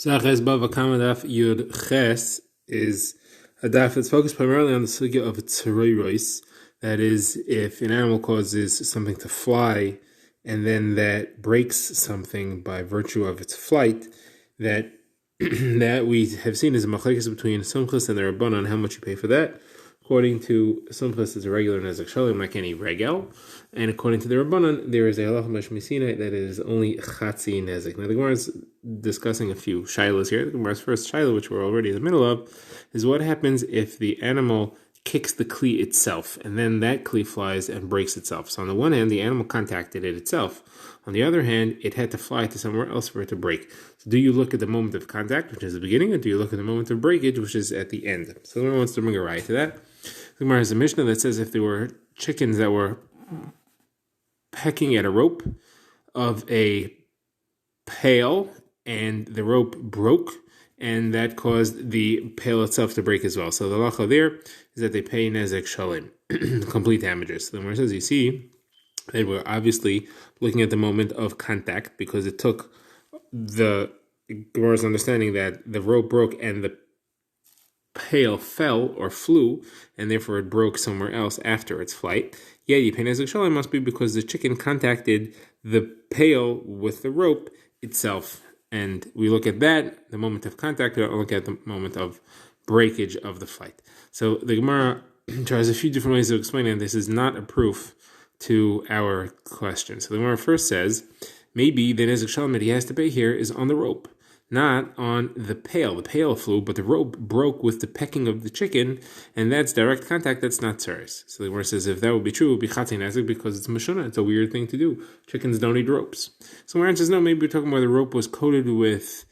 Saches Bava Kamma daf Yud Ches is a daf that's focused primarily on the sugya of tsureiros. That is, if an animal causes something to fly, and then that breaks something by virtue of its flight, that that we have seen is a machlekes between Sumchus and the Rabbanan on how much you pay for that. According to Sumchus, it's a regular nezek shalim, like any regel, and according to the Rabbanan, there is a halacha mashmisina that is only chatzi nezek. Now the Gemara is discussing a few shilas here. The Gemara's first shilah, which we're already in the middle of, is what happens if the animal kicks the kli itself, and then that kli flies and breaks itself. So on the one hand, the animal contacted it itself. On the other hand, it had to fly to somewhere else for it to break. So do you look at the moment of contact, which is the beginning, or do you look at the moment of breakage, which is at the end? So the Gemara wants to bring a raya to that. The Gemara has a Mishnah that says if there were chickens that were pecking at a rope of a pail, and the rope broke, and that caused the pail itself to break as well. So the halacha there is that they pay nezek shalim, complete damages. So the Gemara says, you see, they were obviously looking at the moment of contact, because it took the Gemara's understanding that the rope broke and the pail fell or flew, and therefore it broke somewhere else after its flight. Yeah, you pay nezek shalim must be because the chicken contacted the pail with the rope itself. And we look at that, the moment of contact, we don't look at the moment of breakage of the flight. So the Gemara tries a few different ways of explaining this is not a proof to our question. So the Gemara first says, maybe the nezek shalim that he has to pay here is on the rope, not on the pail. The pail flew, but the rope broke with the pecking of the chicken, and that's direct contact, that's not tsaris. So the Gemara says, if that would be true, it would be chatzin nezek, because it's mashuna, it's a weird thing to do. Chickens don't eat ropes. So the Gemara says, no, maybe we're talking about the rope was coated with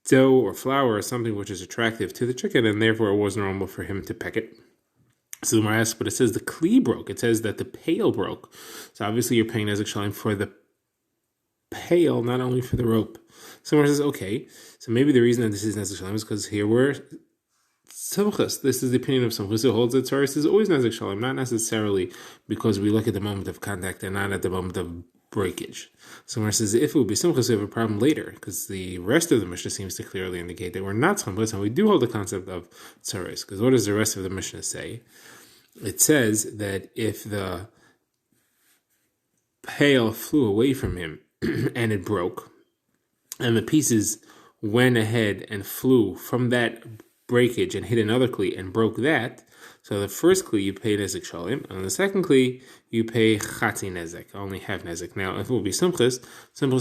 dough or flour or something which is attractive to the chicken, and therefore it was normal for him to peck it. So the Gemara asks, but it says the kli broke. It says that the pail broke. So obviously you're paying nezek shalim for the pail, not only for the rope. Someone says, okay, so maybe the reason that this is nezek shalim is because here we're Sumchus. This is the opinion of Sumchus who holds that tsaris is always nezek shalim, not necessarily because we look at the moment of contact and not at the moment of breakage. Someone says, if it would be Sumchus, we have a problem later, because the rest of the Mishnah seems to clearly indicate that we're not Sumchus, and we do hold the concept of tsaris. Because what does the rest of the Mishnah say? It says that if the pail flew away from him and it broke, and the pieces went ahead and flew from that breakage and hit another kli and broke that, so the first kli you pay nezek shalim, and on the second kli you pay chatzi nezek, only half nezek. Now, if it would be Sumchus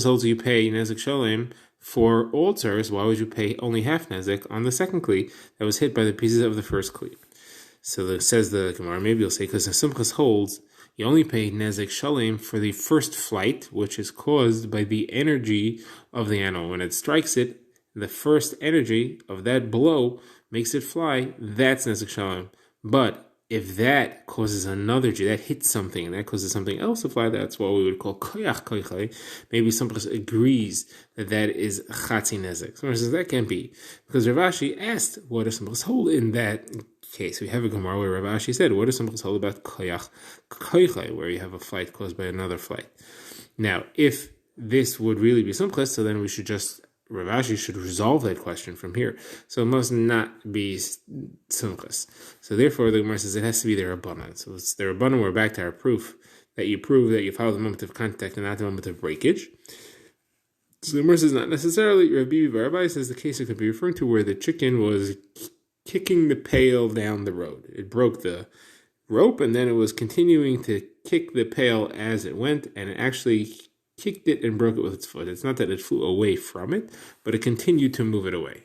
holds you pay nezek shalim for all tsaris. Why would you pay only half nezek on the second kli that was hit by the pieces of the first kli? So says the Gemara, maybe you'll say, because the Sumchus holds you only pay nezek shalim for the first flight, which is caused by the energy of the animal. When it strikes it, the first energy of that blow makes it fly. That's nezek shalim. But if that causes another energy, that hits something, and that causes something else to fly, that's what we would call koyach koychay. Maybe somebody agrees that that is chatzi nezek. Someone says that can't be, because Rav Ashi asked, what does somebody hold in that case? We have a Gemara where Rav Ashi said, what does somebody hold about koyach koychay, where you have a flight caused by another flight? Now, if this would really be Sumchus, so then we should just, Rav Ashi should resolve that question from here. So it must not be Sumchus. So therefore, the Gemara says it has to be the Rabbanan. So it's the Rabbanan, we're back to our proof that you prove that you follow the moment of contact and not the moment of breakage. So the Gemara says not necessarily. Rabbi Barabai says the case it could be referring to where the chicken was kicking the pail down the road. It broke the rope, and then it was continuing to kick the pail as it went, and it actually kicked it and broke it with its foot. It's not that it flew away from it, but it continued to move it away.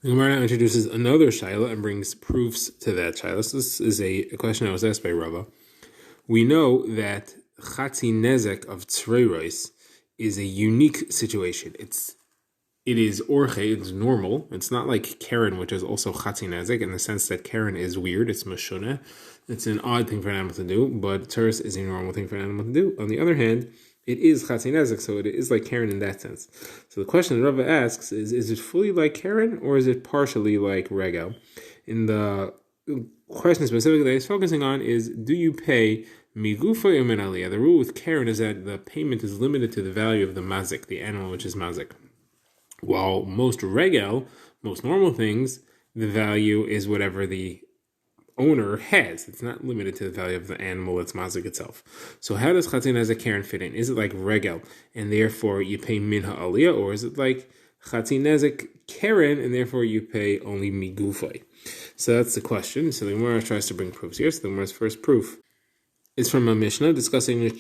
The Gemara now introduces another shaila and brings proofs to that shaila. So this is a question that was asked by Rava. We know that chatzi nezek of tsureiros is a unique situation. It is orche, it's normal. It's not like Karen, which is also chatzi nezek, in the sense that Karen is weird, it's mashuna. It's an odd thing for an animal to do, but tsaris is a normal thing for an animal to do. On the other hand, it is chatzi nezek, so it is like Karen in that sense. So the question that Rava asks is it fully like Karen, or is it partially like Regel? In the question specifically that he's focusing on is, do you pay migufa or min aliyah? The rule with Karen is that the payment is limited to the value of the mazik, the animal which is mazik. While most normal things, the value is whatever the owner has. It's not limited to the value of the animal that's mazik itself. So how does chatzin as a karen fit in? Is it like regel, and therefore you pay min ha'aliyah, or is it like chatzin nezek karen, and therefore you pay only migufay? So that's the question. So the Gemara tries to bring proofs here. So the Gemara's first proof is from a Mishnah discussing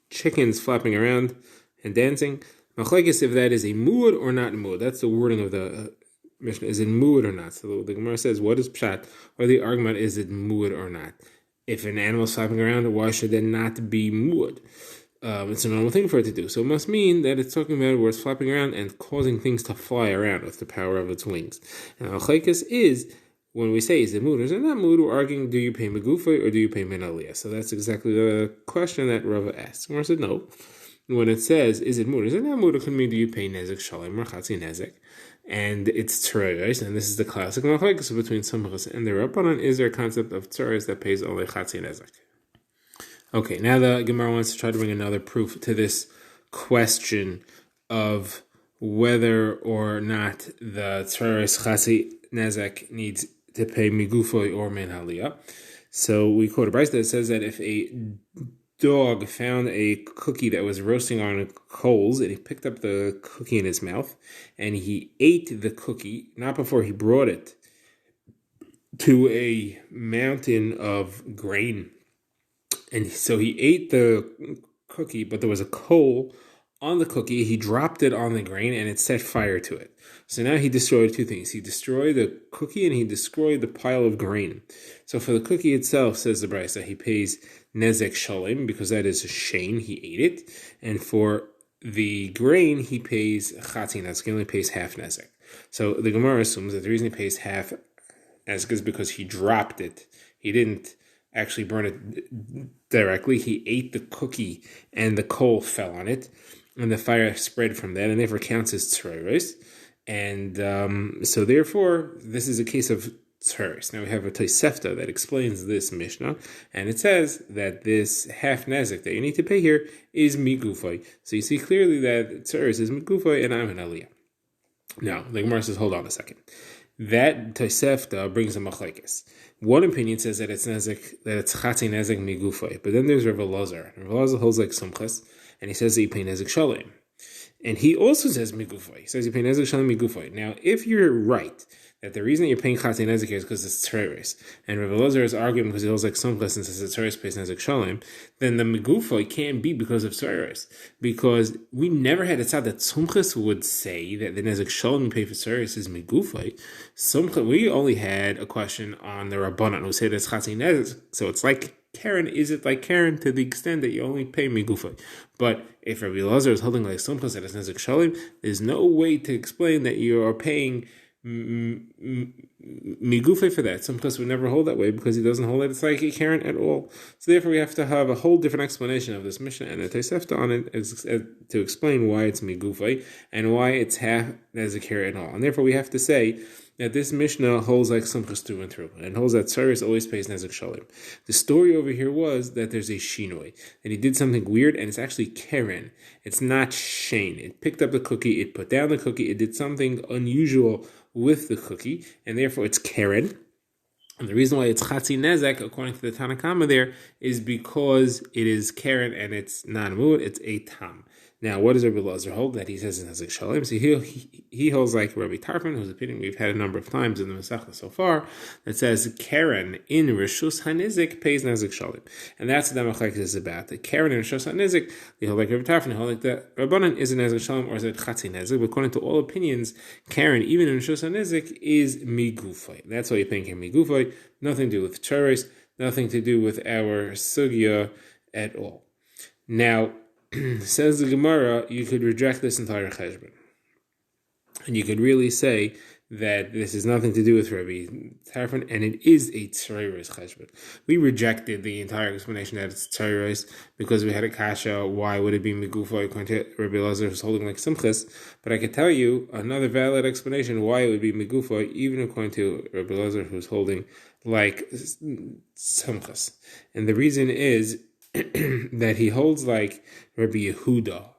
chickens flapping around and dancing. Machlekes if that is a muad or not muad. That's the wording of the Mishnah. Is it muad or not? So the Gemara says, what is pshat? Or the argument, is it muad or not? If an animal is flapping around, why should it not be muad? It's a normal thing for it to do. So it must mean that it's talking about where it's flapping around and causing things to fly around with the power of its wings. And Machlekes is, when we say is it mood or is it not mood, we're arguing, do you pay megufay or do you pay minaliyah? So that's exactly the question that Rava asked. Or said no. When it says is it mood, is it not mood, it could mean do you pay nezek shalom or chatzi nezek, and it's tzeres, and this is the classic machlekes between Samachas and the Rabbanan. Is there a concept of tzeres that pays only chatzi nezek? Okay, now the Gemara wants to try to bring another proof to this question of whether or not the tzeres chatzi nezek needs to pay migufoy or min haliyah. So we quote a brayso that says that if a dog found a cookie that was roasting on coals, and he picked up the cookie in his mouth and he ate the cookie, not before he brought it to a mountain of grain, and so he ate the cookie, but there was a coal on the cookie, he dropped it on the grain and it set fire to it. So now he destroyed two things. He destroyed the cookie and he destroyed the pile of grain. So for the cookie itself, says the brayso, he pays nezek shalom because that is a shame, he ate it. And for the grain, he pays chatzin nezek, he only pays half nezek. So the Gemara assumes that the reason he pays half nezek is because he dropped it. He didn't actually burn it directly. He ate the cookie and the coal fell on it, and the fire spread from that, and therefore counts as tzeres. And so therefore, this is a case of tzeres. Now we have a Tosefta that explains this Mishnah, and it says that this half nezek that you need to pay here is migufay. So you see clearly that tzeres is migufay and I'm an aliyah. Now the Gemara says, hold on a second. That Tosefta brings a machlekes. One opinion says that it's nezek, that it's chatzin nezek migufay, but then there's Rav Elazar. Rav Elazar holds like sumchas, and he says that you pay nezek shalom. And he also says migufay. He says you pay nezek shalom migufay. Now, if you're right that the reason you're paying chatzin nezek here is because it's tzeres, and Rav Elazar is arguing because he holds like sumchas and says that tzeres pays nezek shalom, then the migufay can't be because of tzeres, because we never had a tzad that sumchas would say that the nezek shalom you pay for tzeres is migufay. We only had a question on the Rabbanan who said it's chatzin nezek, so it's like Karen, is it like Karen to the extent that you only pay migufay? But if Rabbi Elazar is holding like sumchas that is nezek shalom, there's no way to explain that you are paying migufay for that. Sumchas would never hold that way because he doesn't hold it. It's like a Karen at all. So therefore, we have to have a whole different explanation of this Mishnah and a Tosefta on it to explain why it's migufay and why it's half nezek Karen at all. And therefore, we have to say that this Mishnah holds like sumchas through and through, and holds that tzeres always pays nezek shalom. The story over here was that there's a shinoi, and he did something weird, and it's actually Karen. It's not Shane. It picked up the cookie, it put down the cookie, it did something unusual with the cookie, and therefore it's Karen. And the reason why it's Chatzi Nezek, according to the Bava Kamma there, is because it is Karen and it's not Mud, it's a Tam. Now, what does Rabbi Elazar hold? That he says in Nezek Shalom. So he holds like Rabbi Tarfon, whose opinion we've had a number of times in the Masechta so far, that says Karen in Rishus HaNizik pays Nezek Shalom. And that's what the Machlekes is about. The Karen in Rishus HaNizik, they hold like Rabbi Tarfon, they hold like the Rabbanan, is a Nezek Shalom or is it Chatzi Nezek? But according to all opinions, Karen, even in Rishus HaNizik, is Migufay. That's why you're paying him Migufay. Nothing to do with Tzeres, nothing to do with our Sugya at all. Now, says the Gemara, you could reject this entire cheshbon. And you could really say that this has nothing to do with Rabbi Tarfon, and it is a tzeres cheshbon. We rejected the entire explanation that it's tzeres because we had a kasha. Why would it be migufay according to Rabbi Elazar who's holding like simchas? But I could tell you another valid explanation why it would be migufay, even according to Rabbi Elazar who's holding like simchas. And the reason is that he holds like Rabbi Yehuda.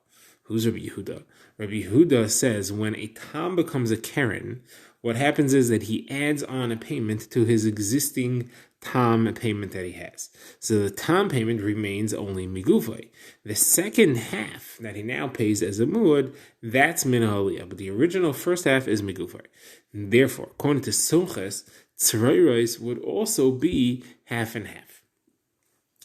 Who's Rabbi Yehuda? Rabbi Yehuda says when a tam becomes a keren, what happens is that he adds on a payment to his existing tam payment that he has. So the tam payment remains only migufay. The second half that he now pays as a muad, that's min ha'aliyah, but the original first half is migufay. Therefore, according to Sumches, tzroiros would also be half and half.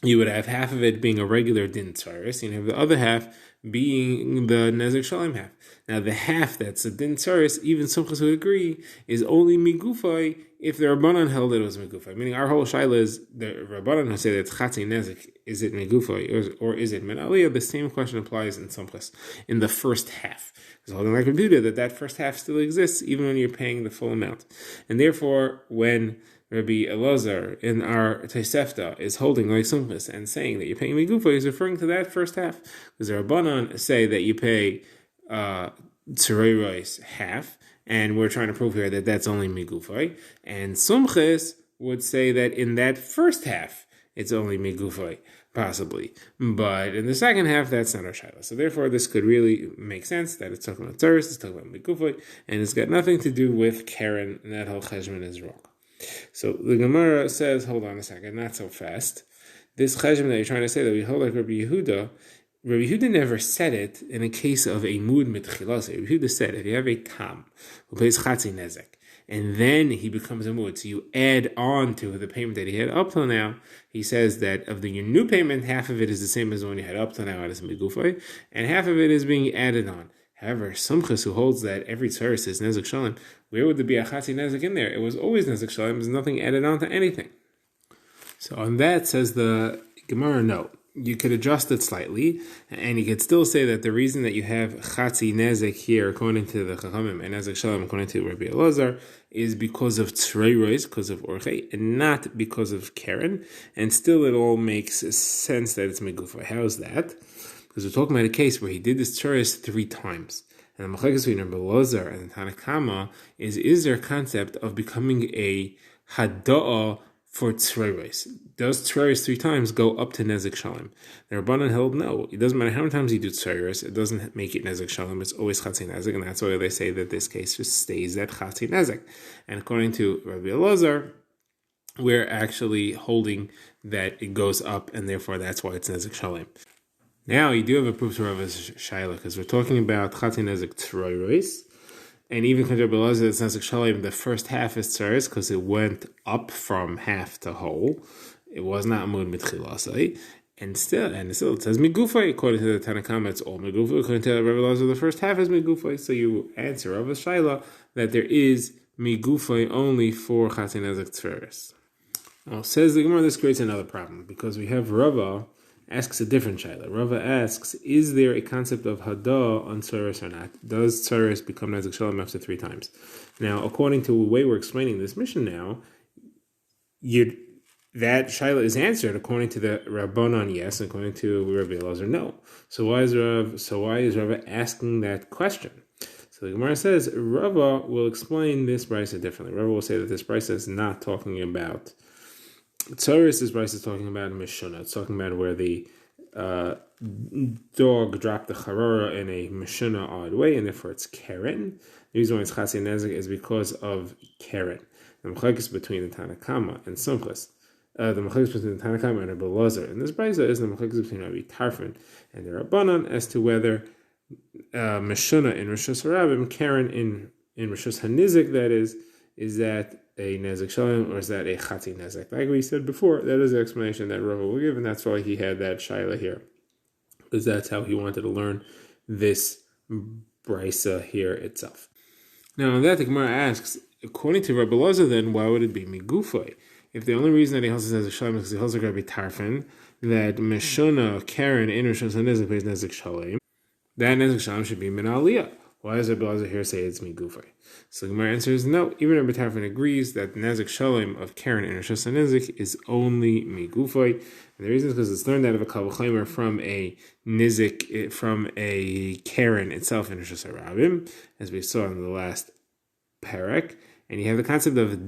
You would have half of it being a regular din tzaris, and you have the other half being the nezek shalom half. Now the half that's a din tzaris, even Sumchas would agree, is only migufay if the Rabbanan held that it was migufay. Meaning our whole shaila is the Rabbanan who say that it's chatzi nezek, is it migufay or is it min aliyah? The same question applies in Sumchas in the first half. Because holding like Rabbi that first half still exists even when you're paying the full amount, and therefore when Rabbi Elazar in our Tosefta is holding like Sumchus and saying that you're paying migufa, he's referring to that first half. Because the Rabbanan say that you pay tzeroiros half, and we're trying to prove here that that's only migufa. And Sumchus would say that in that first half, it's only migufa, possibly. But in the second half, that's not our shaila. So therefore, this could really make sense that it's talking about tzeros, it's talking about migufa, and it's got nothing to do with Karen, and that whole cheshbon is wrong. So the Gemara says, hold on a second, not so fast. This cheshbon that you're trying to say that we hold like Rabbi Yehuda never said it in a case of a mood mitchilas. Rabbi Yehuda said if you have a tam who pays chatzi nezek, and then he becomes a mood, so you add on to the payment that he had up till now, he says that of your new payment, half of it is the same as the one you had up till now as migufay, and half of it is being added on. However, Sumchus, who holds that every tzaris is nezek shalom, where would there be a chatzi nezek in there? It was always nezek shalom. There's nothing added on to anything. So on that, says the Gemara, no. You could adjust it slightly, and you could still say that the reason that you have chatzi nezek here, according to the Chachamim, and nezek shalom, according to Rabbi Elazar, is because of tzreiros, because of orchei, and not because of keren. And still, it all makes sense that it's megufa. How is that? Because we're talking about a case where he did this tzeros 3 times. And the machlekes between Rabbi Elazar and Bava Kamma is there a concept of becoming a hada'ah for tzreiros? Does tzreiros 3 times go up to nezek shalom? The Rabbanan held no. It doesn't matter how many times you do tzreiros, it doesn't make it nezek shalom. It's always chatzi nezek, and that's why they say that this case just stays at chatzi nezek. And according to Rabbi Elazar, we're actually holding that it goes up, and therefore that's why it's nezek shalom. Now, you do have a proof to Rava's shaila, because we're talking about chatzi nezek tzreiros, and even Rabbi Elazar, it's nezek shalom, the first half is tzreiros, because it went up from half to whole. It was not amud mitchilasai, and still it says migufay. According to the Bava Kamma, it's all migufay. According to Rabbi Elazar, the first half is migufay. So you answer Rava's shaila that there is migufay only for chatzi nezek tzreiros. Now, says the Gemara, this creates another problem, because we have Rava asks a different shaila. Rava asks, is there a concept of hada on tzaris or not? Does tzaris become nezek shalom after 3 times? Now, according to the way we're explaining this mission now, that shaila is answered according to the Rabbanan, yes, and according to Rabbi Elazar, no. So why is Rava asking that question? So the Gemara says Rava will explain this brisa differently. Rava will say that this brisa is not talking about tzaris. This brisa is talking about mishuna. It's talking about where the dog dropped the charara in a mishuna odd way, and therefore it's keren. The reason why it's chatzi nezek is because of keren. The machlekes between the Bava Kamma and Sumchus, the machlekes between the Bava Kamma and Rabbi Elazar, and this brisa is the machlekes between Rabbi Tarfon and the Rabbanan as to whether mishuna in Rishus Harabim, keren in Rishus Hanizik, that is that a nezek shalom or is that a chatzi nezek? Like we said before, that is the explanation that Rava will give, and that's why he had that shaila here, because that's how he wanted to learn this brisa here itself. Now, on that, the Gemara asks, according to Rabbi Elazar, then why would it be migufay? If the only reason that he holds nezek shalom is because he holds like Rabbi Tarfon, that meshuna keren in Rishus Hanizik pays nezek shalom, that nezek shalom should be min aliyah. Why does Rabbi Elazar here say it's migufay? So the Gemara answers no. Even Rabbi Tarfon agrees that the nezek shalom of keren in Rishus Hanizik is only migufay, and the reason is because it's learned out of a kavachaymer from a nizik, from a keren itself in Rishus Harabim, as we saw in the last parak. And you have the concept of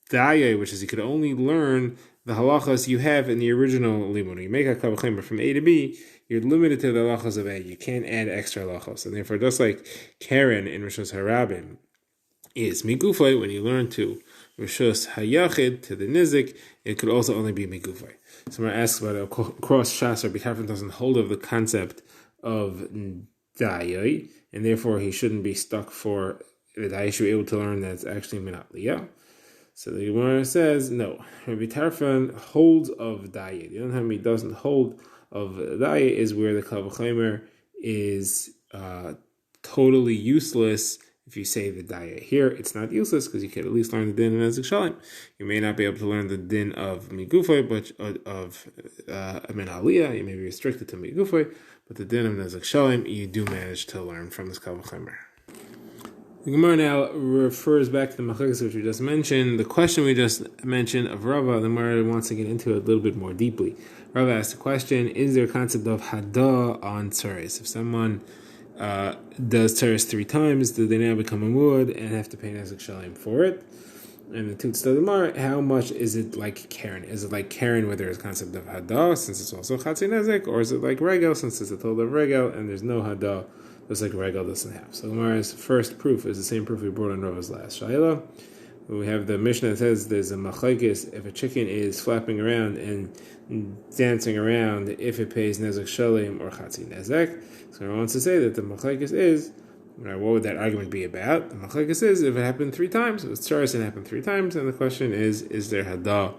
daya, which is you could only learn the halachas you have in the original limud. You make a Kava Kamma from A to B, you're limited to the halachas of A. You can't add extra halachas. And therefore, just like Karen in Rishos Harabim is Migufay, when you learn to Rishos Hayachid, to the Nizik, it could also only be Migufay. Someone asks about a cross Shas, or B'Karfin doesn't hold of the concept of Dayai, and therefore he shouldn't be stuck for the Dayai, should be able to learn that it's actually Minat Liyah. So the Gemara says, no, Rabbi Tarfon holds of Dayai. The only time he doesn't hold of Dayai is where the Kava Kamma is totally useless. If you say the Daya here, it's not useless because you can at least learn the din of Nezek Shalim. You may not be able to learn the din of Migufay, but of Amin Aliyah, you may be restricted to Migufay, but the din of Nezek Shalim, you do manage to learn from this Kava Kamma. The Gemara now refers back to the Machlokes which we just mentioned. The question we just mentioned of Rava, the Gemara wants to get into it a little bit more deeply. Rava asked the question, is there a concept of Hada on Tzaris? If someone does Tzaris 3 times, do they now become a muad and have to pay Nezek Shalim for it? And the Tutz Tadamar, how much is it like Karen? Is it like Karen where there's a concept of Hada, since it's also Chatzi Nezek, or is it like Regel, since it's a told of Regel and there's no Hada, just like Regel doesn't have? So Gemara's first proof is the same proof we brought on Rava's last Shaila. We have the Mishnah that says there's a machlekes if a chicken is flapping around and dancing around, if it pays Nezek Shalim or Chatzi Nezek. So I want to say that the machlekes is, what would that argument be about? The machlekes is if it happened 3 times, it was tzaris and happened 3 times, and the question is there hada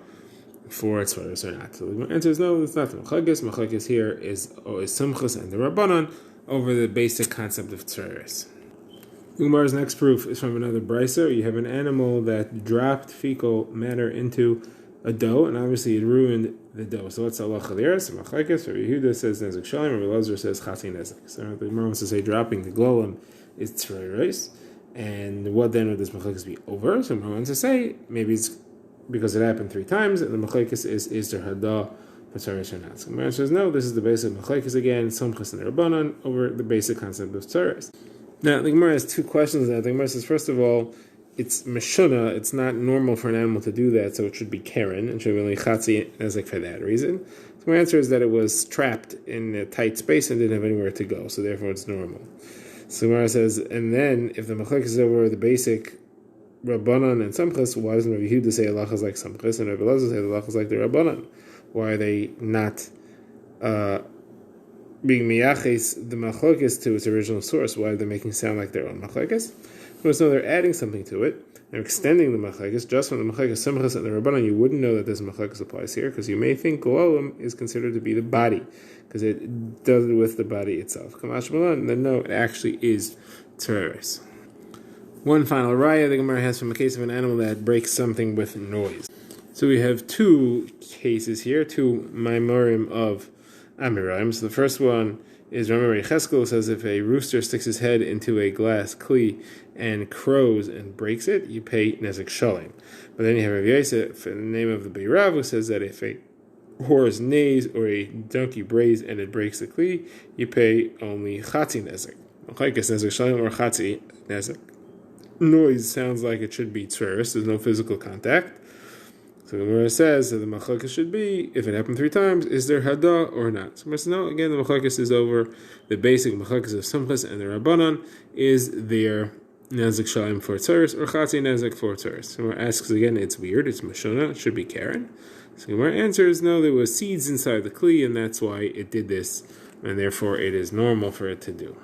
for tzaris or not? So the answer is no, it's not the machlekes. Machlekes here is simchas and the rabbanon over the basic concept of tzaris. Umar's next proof is from another brisa. You have an animal that dropped fecal matter into a dough, and obviously it ruined the dough. So what's Allah Chalir? So Machlekes, Rabbi Yehuda says Nezek Shalim, Rabbi Elazar says Chatzi Nezek. So the Gemara wants to say dropping the glolim is Tzrei, and what then would this Machlekes be over? So the Gemara wants to say maybe it's because it happened 3 times, and the Machlekes is there Hada for Tzrei or not. So the Gemara says no, this is the basic Machlekes again, Somchas and Rabbanon over the basic concept of Tzrei. Now, the Gemara has 2 questions there. The Gemara says, first of all, it's Meshuna, it's not normal for an animal to do that, so it should be Karen, and should be only Chatzi Nezek for that reason. So my answer is that it was trapped in a tight space and didn't have anywhere to go, so therefore it's normal. So Gemara says, and then, if the Machlekes is over the basic Rabbanan and Samchas, why doesn't Rabbi Yehuda say Allah is like Samchas, and Rabbi Elazar say Allah is like the Rabbanan? Why are they not being miyaches the machlokes to its original source? Why are they making it sound like their own machlokes? Well, so they're adding something to it. They're extending the machlokes. Just from the machlokes Simchas and the Rabbanan, you wouldn't know that this machlokes applies here, because you may think Golam is considered to be the body, because it does it with the body itself. Kamash Malan, then no, it actually is Tzeres. One final raya the Gemara has from a case of an animal that breaks something with noise. So we have 2 cases here, 2 Maimorim of Amiraim. So the first one is, remember, Cheskel says if a rooster sticks his head into a glass kli and crows and breaks it, you pay Nezek Shalim. But then you have Rav Yosef in the name of the Beirav, who says that if a horse neighs or a donkey brays and it breaks the kli, you pay only Chatzi Nezek. Chaykas Nezek Shalim or Chatzi Nezek. Noise sounds like it should be Tzeres, there's no physical contact. So the Gemara says that the machlokes should be, if it happened 3 times, is there hada or not? So Gemara no, again, the machlokes is over. The basic machlokes of Simchas and the Rabbanon is their Nezek Shalim for Tzeres or Chatzi Nezek for Tzeres. So Gemara asks again, it's weird, it's Mashona, it should be Karen. So Gemara answers, no, there was seeds inside the kli, and that's why it did this, and therefore it is normal for it to do.